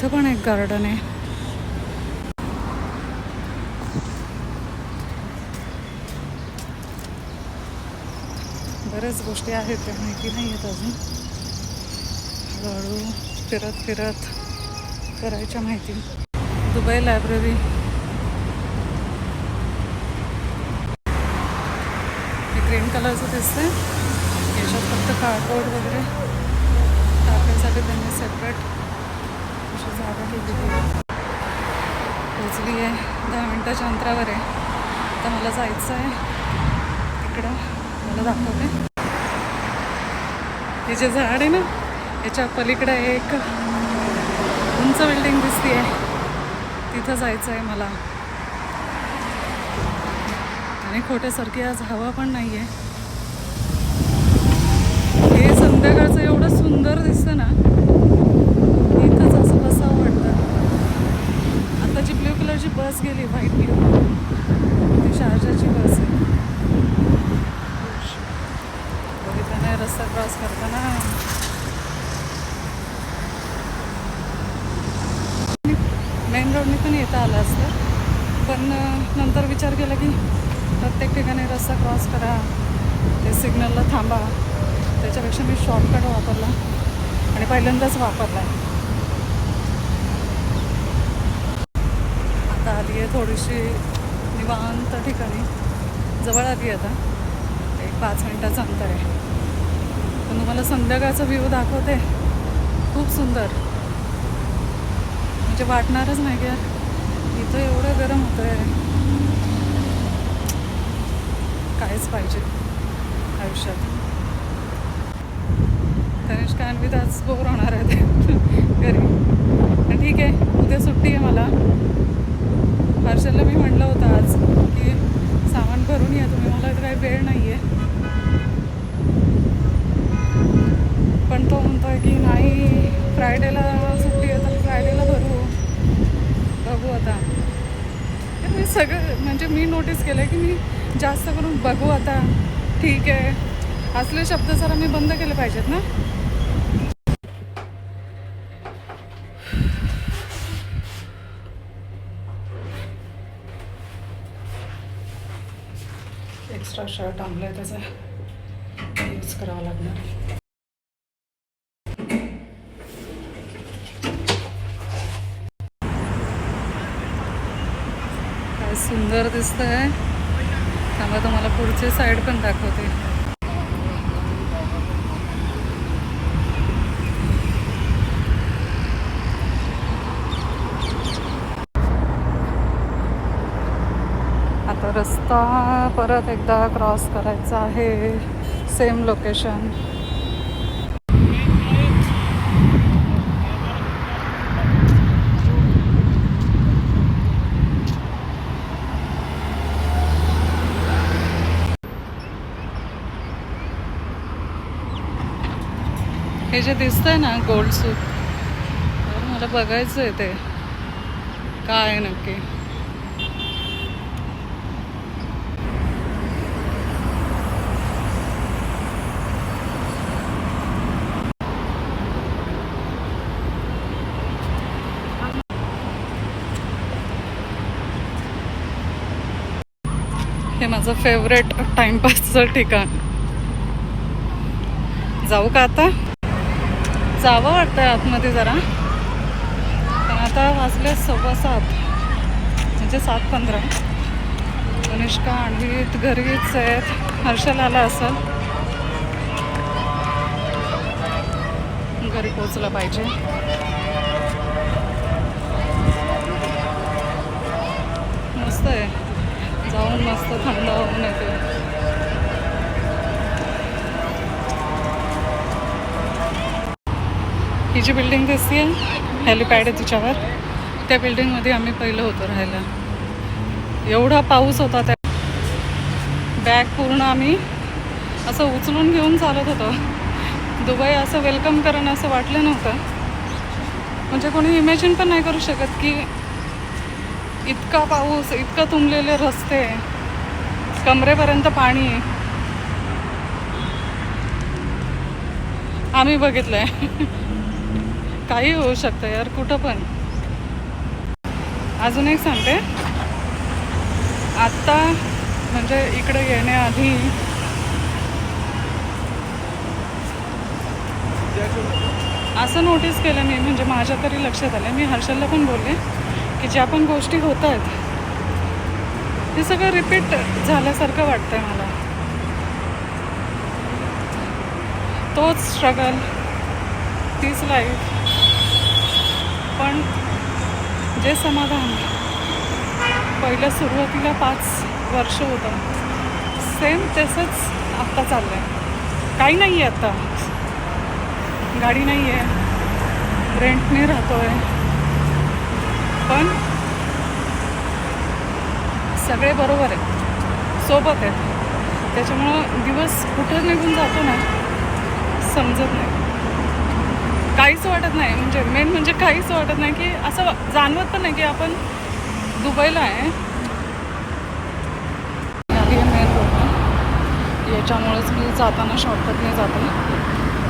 इथं पण एक गार्डन आहे. बऱ्याच गोष्टी आहेत त्या माहिती नाही आहेत अजून. हळूहळू फिरत फिरत करायच्या माहिती. दुबई लायब्ररी, हे ग्रीन कलरचं दिसतंय. याच्यात फक्त कार्डबोर्ड वगैरे टाकण्यासाठी त्यांनी सेपरेट अशी जागा केली. पोचली आहे, 10 मिनटाच्या अंतरावर आहे. आता मला जायचं आहे तिकडं. मला दाखवते. हे जे झाड आहे ना, याच्या पलीकडे एक उंच बिल्डिंग दिसते आहे. तिथं जायचं आहे मला. आणि खोट्यासारखी आज हवा पण नाही आहे. हे संध्याकाळचं एवढं सुंदर दिसतं ना, इथंच असं बसावं वाटतं. आता जी ब्ल्यू कलरची बस गेली, व्हाईट ब्ल्यू, ती शारजाची बस आहे. बघितलं नाही रस्ता क्रॉस करताना. मेन रोडने पण येता आलं असतं, पण नंतर विचार केला की प्रत्येक ठिकाणी रस्ता क्रॉस करा, ते सिग्नलला थांबा. त्याच्यापेक्षा मी शॉर्टकट वापरला आणि पहिल्यांदाच वापरला. आता आली आहे थोडीशी निवांत ठिकाणी, जवळ आली आता. एक 5 मिनटाचं अंतर आहे. पण तुम्हाला संध्याकाळचा व्ह्यू दाखवते. खूप सुंदर, म्हणजे वाटणारच नाही की यार इथं एवढं गरम होतं आहे. काहीच पाहिजे आयुष्यात. तनिष्का आणि मी आज बोर होणार आहे घरी. पण ठीक आहे, उद्या सुट्टी आहे मला. हर्षलला मी म्हटलं होतं आज की सामान भरून या तुम्ही, मला काही वेळ नाही आहे. पण तो म्हणतो आहे की नाही, फ्रायडेला सुट्टी आहे तर फ्रायडेला भरू. बघू आता. मी सगळं म्हणजे मी नोटीस केलं की मी जास्त करून बघू आता, ठीक आहे, असले शब्द जरा मी बंद केले पाहिजेत ना. एक्स्ट्रा शर्ट आणलं आहे, त्याचा यूज करावा लागणार. काय सुंदर दिसतंय. त्यामुळे तुम्हाला पुढची साईड पण दाखवते. आता रस्ता परत एकदा क्रॉस करायचा आहे, सेम लोकेशन. हे जे दिसतंय ना गोल्ड सूप, मला बघायचं आहे ते काय आहे नक्की. हे माझं फेवरेट टाइमपासचं ठिकाण. जाऊ का आता? जावं वाटतं आतमध्ये जरा, पण आता वाजले 7:15, म्हणजे 7:15. तनिष्का आणवीत घरीच आहेत. हर्षल आला असेल, घरी पोचलं पाहिजे. मस्त आहे, जाऊन मस्त थंड होऊन येते. ही जी बिल्डिंग दिसते हेलिपॅड आहे तिच्यावर, त्या बिल्डिंगमध्ये आम्ही पहिलं होतो राहायला. एवढा पाऊस होता, त्या बॅग पूर्ण आम्ही असं उचलून घेऊन चालत होतो. दुबई असं वेलकम करणं असं वाटलं नव्हतं. म्हणजे कोणी इमॅजिन पण नाही करू शकत की इतका पाऊस, इतकं तुंबलेले रस्ते, कमरेपर्यंत पाणी. आम्ही बघितलंय. काही होऊ शकतं यार कुठं पण. अजून एक सांगते, आत्ता म्हणजे इकडे येण्याआधी असं नोटीस केलं मी, म्हणजे माझ्या तरी लक्षात आलं, मी हर्षलला पण बोलले की ज्या पण गोष्टी होत आहेत हे सगळं रिपीट झाल्यासारखं वाटतंय मला. तोच स्ट्रगल, तीच लाईफ, पण जे समाधान पहिलं सुरुवातीला 5 वर्ष होतं सेम तसंच आत्ता चाललं आहे. काही नाही आहे आत्ता, गाडी नाही आहे, रेंटने राहतो आहे, पण सगळे बरोबर आहेत, सोबत आहेत. त्याच्यामुळं दिवस कुठं निघून जातो ना समजत नाही, काहीच वाटत नाही. म्हणजे मेन म्हणजे काहीच वाटत नाही, की असं जाणवत पण नाही की आपण दुबईला आहे. आधी मेन रोड, याच्यामुळेच मी जाताना शॉर्टकटने जाते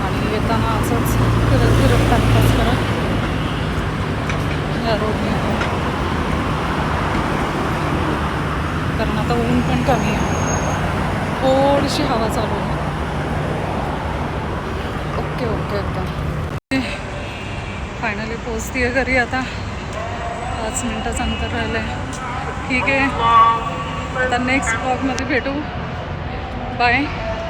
आणि येताना असंच फिरत फिरत टाइमपास करत या रोडने येते. कारण आता ऊन पण कमी आहे, थोडीशी हवा चालू आहे. ओके ओके एकदम. फायनली पोचते आहे घरी. आता 5 मिनटाचं अंतर राहिलं आहे. ठीक आहे, आता नेक्स्ट ब्लॉगमध्ये भेटू. बाय.